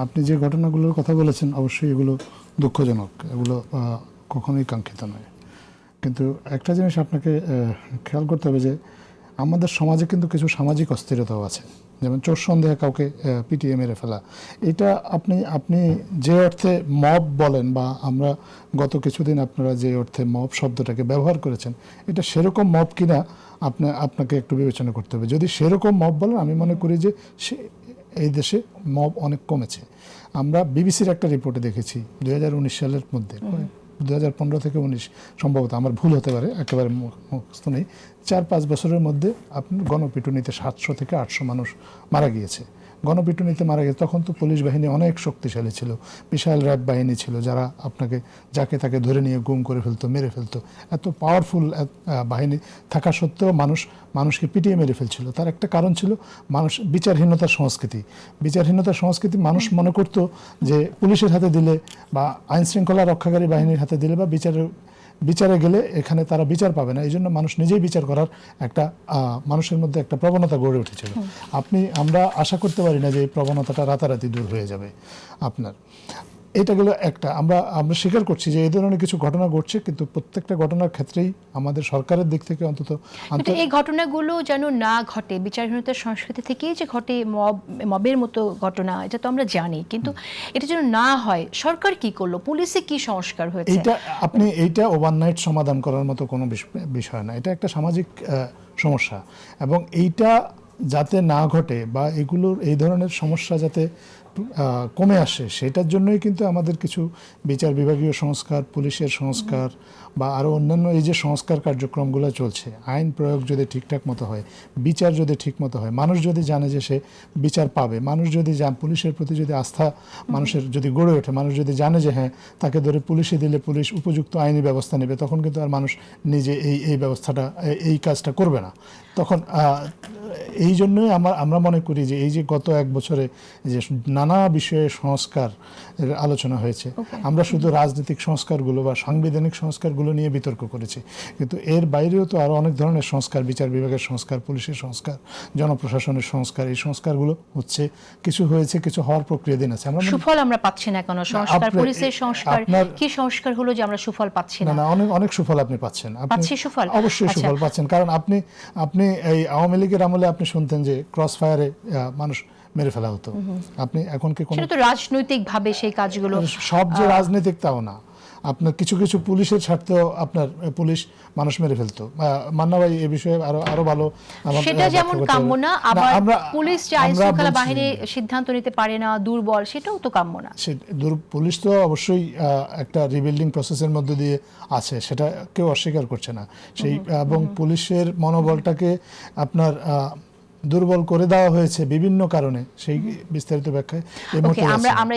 আপনি যে ঘটনাগুলোর কথা বলেছেন অবশ্যই এগুলো দুঃখজনক, এগুলো কখনোই কাঙ্ক্ষিত নয়। কিন্তু একটা জিনিস আপনাকে খেয়াল করতে হবে যে আমাদের সমাজে কিন্তু কিছু সামাজিক অস্থিরতাও আছে, যেমন চোর সন্দেহে কাউকে পিটিয়ে মেরে ফেলা। এটা আপনি যে অর্থে মব বলেন বা আমরা গত কিছুদিন আপনারা যে অর্থে মব শব্দটাকে ব্যবহার করেছেন, এটা সেরকম মব কিনা আপনাকে একটু বিবেচনা করতে হবে। যদি সেরকম মব বলেন, আমি মনে করি যে এই দেশে মব অনেক কমেছে। আমরা বিবিসির একটা রিপোর্টে দেখেছি 2019 সালের মধ্যে, 2015 থেকে 19 সম্ভবত, আমার ভুল হতে পারে, একেবারে মুখস্থ নেই, 4-5 বছরের মধ্যে আপনার গণপিটুনিতে 700 থেকে 800 মানুষ মারা গিয়েছে। গণপিটুনিতে মারা গেছে, তখন তো পুলিশ বাহিনী অনেক শক্তিশালী ছিল, বিশাল র্যাব বাহিনী ছিল, যারা যাকে তাকে ধরে নিয়ে গুম করে ফেলতো, মেরে ফেলতো। এত পাওয়ারফুল বাহিনী থাকা সত্ত্বেও মানুষকে পিটিয়ে মেরে ফেলছিল। তার একটা কারণ ছিল বিচারহীনতার সংস্কৃতি। মানুষ মনে করতো যে পুলিশের হাতে দিলে বা আইন শৃঙ্খলা রক্ষাকারী বাহিনীর হাতে দিলে বা বিচারে গেলে এখানে তারা বিচার পাবে না, এই জন্য মানুষ নিজেই বিচার করার একটা মানুষের মধ্যে একটা প্রবণতা গড়ে উঠেছিল। আমরা আশা করতে পারি না যে এই প্রবণতাটা রাতারাতি দূর হয়ে যাবে আপনার। এটা গেল একটা। আমরা স্বীকার করছি যে এই ধরনের কিছু ঘটনা ঘটছে, কিন্তু প্রত্যেকটা ঘটনার ক্ষেত্রেই আমাদের সরকারের দিক থেকে অন্তত এই ঘটনাগুলো যেন না ঘটে, বিচারহীনতার সংস্কৃতি থেকেই যে ঘটে মবের মতো ঘটনা, এটা তো আমরা জানি, কিন্তু এটা যেন না হয়, সরকার কি করলো, পুলিশে কি সংস্কার হয়েছে? এইটা ওভারনাইট সমাধান করার মতো কোনো বিষয় না। এটা একটা সামাজিক সমস্যা, এবং এইটা যাতে না ঘটে বা এই ধরনের সমস্যা যাতে কমে আসে, সেটার জন্যই কিন্তু আমাদের কিছু বিচার বিভাগীয় সংস্কার, পুলিশের সংস্কার বা আরও অন্যান্য এই যে সংস্কার কার্যক্রমগুলো চলছে, আইন প্রয়োগ যদি ঠিকঠাক মতো হয়, বিচার যদি ঠিক মতো হয়, মানুষ যদি জানে যে সে বিচার পাবে, মানুষ যদি পুলিশের প্রতি যদি আস্থা মানুষের যদি গড়ে ওঠে, মানুষ যদি জানে যে হ্যাঁ তাকে ধরে পুলিশে দিলে পুলিশ উপযুক্ত আইনি ব্যবস্থা নেবে, তখন কিন্তু আর মানুষ নিজে এই কাজটা করবে না। তখন এই জন্যই আমরা মনে করি যে এই যে গত 1 বছরে যে নানা বিষয়ে সংস্কার আলোচনা হয়েছে, আমরা শুধু রাজনৈতিক সংস্কারগুলো বা সাংবিধানিক সংস্কারগুলো নিয়ে বিতর্ক করেছি, কিন্তু এর বাইরেও তো আরও অনেক ধরনের সংস্কার, বিচার বিভাগের সংস্কার, পুলিশের সংস্কার, জনপ্রশাসনের সংস্কার, এই সংস্কারগুলো হচ্ছে, কিছু হয়েছে, কিছু হওয়ার প্রক্রিয়াধীন আছে। সুফল আমরা পাচ্ছি না কেন? সংস্কার, পুলিশের সংস্কার, কি সংস্কার হলো যে আমরা সুফল পাচ্ছি না? অনেক সুফল আপনি পাচ্ছেন। সুফল অবশ্যই সুফল পাচ্ছেন, কারণ আপনি এই আওয়ামী লীগের আমলে আপনি শুনতেন যে ক্রস ফায়ারে মানুষ মেরে ফেলা হতো। আপনি এখন কি কোনো রাজনৈতিক ভাবে সেই কাজগুলো, সব যে রাজনৈতিক তাও না, আপনার কিছু পুলিশের স্বার্থেও আপনার পুলিশ মানুষ মেরে ফেলতো। মান্না ভাই এ বিষয়ে আরো ভালো, সেটা যেমন কাম্য না, আবার পুলিশ যে আইন শৃঙ্খলা বাহিনী সিদ্ধান্ত নিতে পারে না, দুর্বল, সেটাও তো কাম্য না। পুলিশ তো অবশ্যই একটা রিবিল্ডিং প্রসেসের মধ্যে দিয়ে আছে, সেটা কেউ অস্বীকার করছে না। এবং পুলিশের মনোবলটাকে আপনার দুর্বল করে দেওয়া হয়েছে বিভিন্ন কারণে, সেই বিস্তারিত ব্যাখ্যায় এই মুহূর্তে আমরা